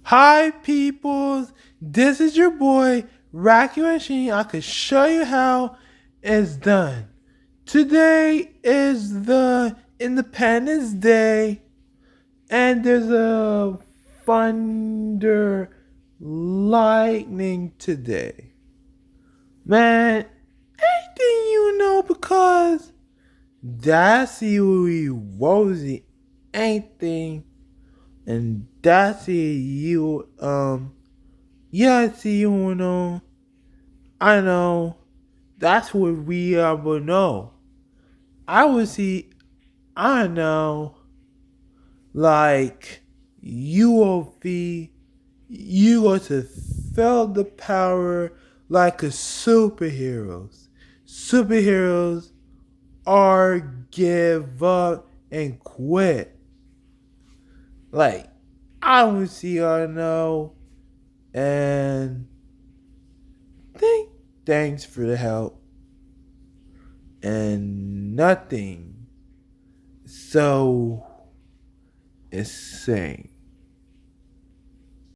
Hi, peoples. This is your boy, Racky Machine. I could show you how it's done. Today is the Independence Day, and there's a thunder lightning today. Man, anything you know because that's you Wozy anything, and that's you yeah, see, you know, I know. That's what we will know. I would see, I know, like, you will be, you going to feel the power like a superheroes. Superheroes are give up and quit. Like, I would see, I know, and thanks for the help. And nothing so insane.